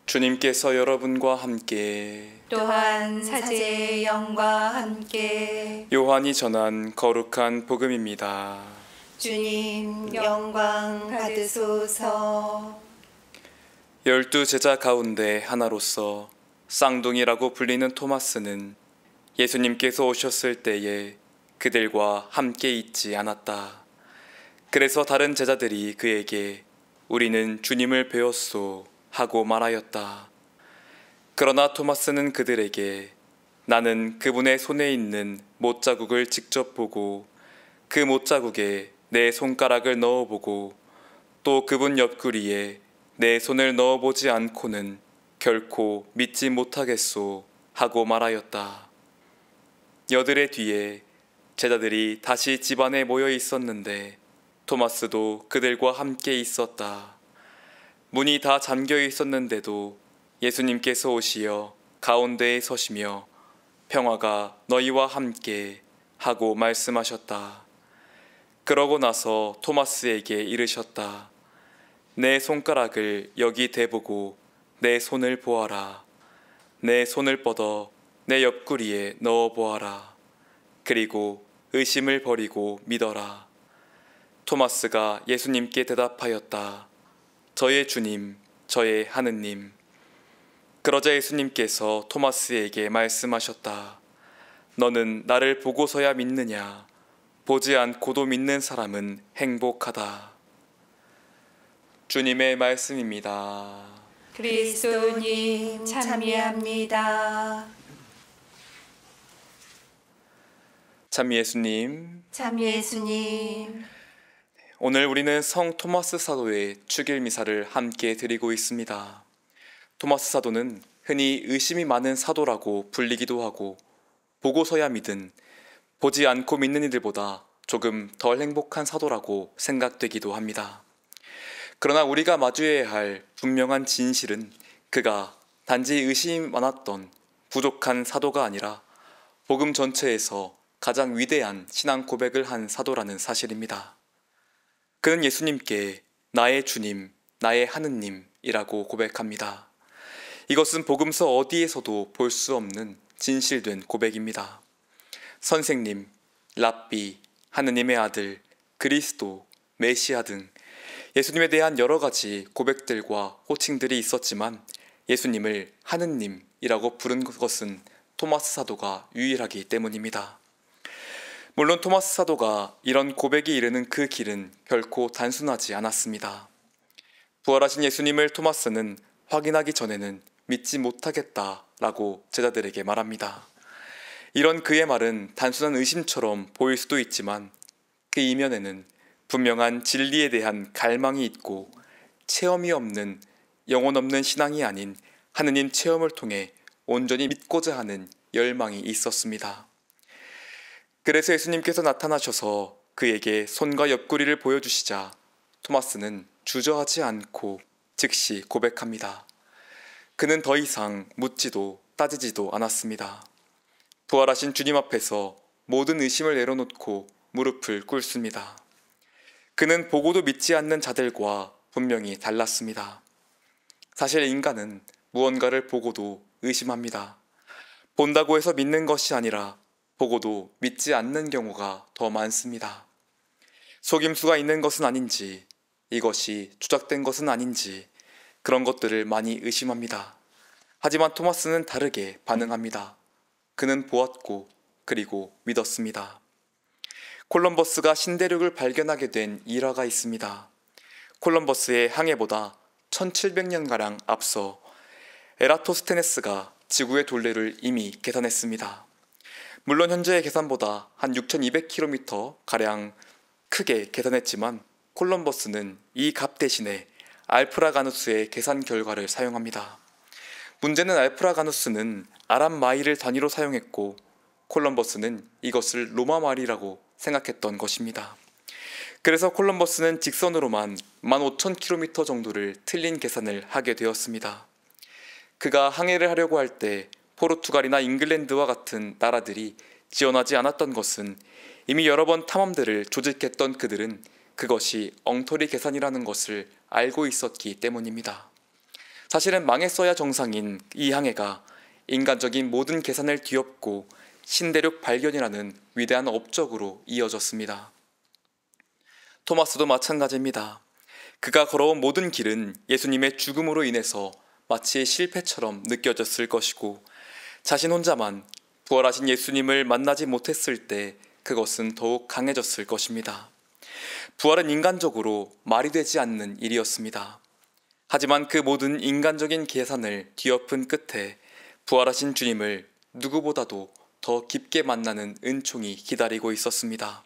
주님께서 여러분과 함께 또한 사제의 영과 함께 요한이 전한 거룩한 복음입니다. 주님 영광 받으소서. 12 제자 가운데 하나로서 쌍둥이라고 불리는 토마스는 예수님께서 오셨을 때에 그들과 함께 있지 않았다. 그래서 다른 제자들이 그에게 우리는 주님을 배웠소 하고 말하였다. 그러나 토마스는 그들에게 나는 그분의 손에 있는 못자국을 직접 보고 그 못자국에 내 손가락을 넣어보고 또 그분 옆구리에 내 손을 넣어보지 않고는 결코 믿지 못하겠소 하고 말하였다. 여드레 뒤에 제자들이 다시 집안에 모여 있었는데 토마스도 그들과 함께 있었다. 문이 다 잠겨 있었는데도 예수님께서 오시어 가운데에 서시며 평화가 너희와 함께 하고 말씀하셨다. 그러고 나서 토마스에게 이르셨다. 내 손가락을 여기 대보고 내 손을 보아라. 내 손을 뻗어 내 옆구리에 넣어 보아라. 그리고 의심을 버리고 믿어라. 토마스가 예수님께 대답하였다. 저의 주님, 저의 하느님. 그러자 예수님께서 토마스에게 말씀하셨다. 너는 나를 보고서야 믿느냐? 보지 않고도 믿는 사람은 행복하다. 주님의 말씀입니다. 그리스도님 찬미합니다. 참 예수님, 참 예수님. 오늘 우리는 성 토마스 사도의 축일 미사를 함께 드리고 있습니다. 토마스 사도는 흔히 의심이 많은 사도라고 불리기도 하고 보고서야 믿은, 보지 않고 믿는 이들보다 조금 덜 행복한 사도라고 생각되기도 합니다. 그러나 우리가 마주해야 할 분명한 진실은 그가 단지 의심이 많았던 부족한 사도가 아니라 복음 전체에서 가장 위대한 신앙 고백을 한 사도라는 사실입니다. 그는 예수님께 나의 주님, 나의 하느님이라고 고백합니다. 이것은 복음서 어디에서도 볼 수 없는 진실된 고백입니다. 선생님, 랍비, 하느님의 아들, 그리스도, 메시아 등 예수님에 대한 여러 가지 고백들과 호칭들이 있었지만 예수님을 하느님이라고 부른 것은 토마스 사도가 유일하기 때문입니다. 물론 토마스 사도가 이런 고백이 이르는 그 길은 결코 단순하지 않았습니다. 부활하신 예수님을 토마스는 확인하기 전에는 믿지 못하겠다라고 제자들에게 말합니다. 이런 그의 말은 단순한 의심처럼 보일 수도 있지만 그 이면에는 분명한 진리에 대한 갈망이 있고 체험이 없는 영혼 없는 신앙이 아닌 하느님 체험을 통해 온전히 믿고자 하는 열망이 있었습니다. 그래서 예수님께서 나타나셔서 그에게 손과 옆구리를 보여주시자 토마스는 주저하지 않고 즉시 고백합니다. 그는 더 이상 묻지도 따지지도 않았습니다. 부활하신 주님 앞에서 모든 의심을 내려놓고 무릎을 꿇습니다. 그는 보고도 믿지 않는 자들과 분명히 달랐습니다. 사실 인간은 무언가를 보고도 의심합니다. 본다고 해서 믿는 것이 아니라 보고도 믿지 않는 경우가 더 많습니다. 속임수가 있는 것은 아닌지, 이것이 조작된 것은 아닌지 그런 것들을 많이 의심합니다. 하지만 토마스는 다르게 반응합니다. 그는 보았고 그리고 믿었습니다. 콜럼버스가 신대륙을 발견하게 된 일화가 있습니다. 콜럼버스의 항해보다 1700년가량 앞서 에라토스테네스가 지구의 둘레를 이미 계산했습니다. 물론 현재의 계산보다 한 6200km가량 크게 계산했지만 콜럼버스는 이 값 대신에 알프라가누스의 계산 결과를 사용합니다. 문제는 알프라가누스는 아랍 마일을 단위로 사용했고 콜럼버스는 이것을 로마 마일이라고 생각했던 것입니다. 그래서 콜럼버스는 직선으로만 15,000km 정도를 틀린 계산을 하게 되었습니다. 그가 항해를 하려고 할 때 포르투갈이나 잉글랜드와 같은 나라들이 지원하지 않았던 것은 이미 여러 번 탐험들을 조직했던 그들은 그것이 엉터리 계산이라는 것을 알고 있었기 때문입니다. 사실은 망했어야 정상인 이 항해가 인간적인 모든 계산을 뒤엎고 신대륙 발견이라는 위대한 업적으로 이어졌습니다. 토마스도 마찬가지입니다. 그가 걸어온 모든 길은 예수님의 죽음으로 인해서 마치 실패처럼 느껴졌을 것이고 자신 혼자만 부활하신 예수님을 만나지 못했을 때 그것은 더욱 강해졌을 것입니다. 부활은 인간적으로 말이 되지 않는 일이었습니다. 하지만 그 모든 인간적인 계산을 뒤엎은 끝에 부활하신 주님을 누구보다도 더 깊게 만나는 은총이 기다리고 있었습니다.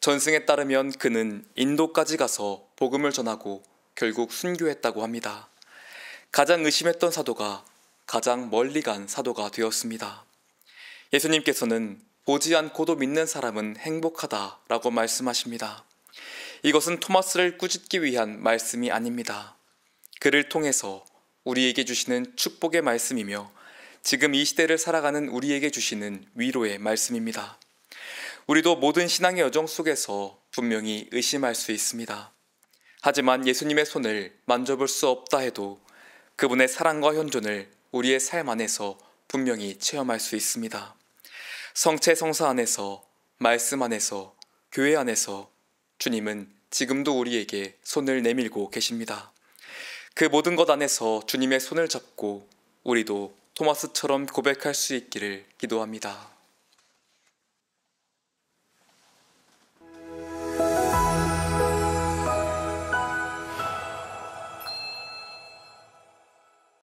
전승에 따르면 그는 인도까지 가서 복음을 전하고 결국 순교했다고 합니다. 가장 의심했던 사도가 가장 멀리 간 사도가 되었습니다. 예수님께서는 보지 않고도 믿는 사람은 행복하다라고 말씀하십니다. 이것은 토마스를 꾸짖기 위한 말씀이 아닙니다. 그를 통해서 우리에게 주시는 축복의 말씀이며 지금 이 시대를 살아가는 우리에게 주시는 위로의 말씀입니다. 우리도 모든 신앙의 여정 속에서 분명히 의심할 수 있습니다. 하지만 예수님의 손을 만져볼 수 없다 해도 그분의 사랑과 현존을 우리의 삶 안에서 분명히 체험할 수 있습니다. 성체 성사 안에서, 말씀 안에서, 교회 안에서 주님은 지금도 우리에게 손을 내밀고 계십니다. 그 모든 것 안에서 주님의 손을 잡고 우리도 토마스처럼 고백할 수 있기를 기도합니다.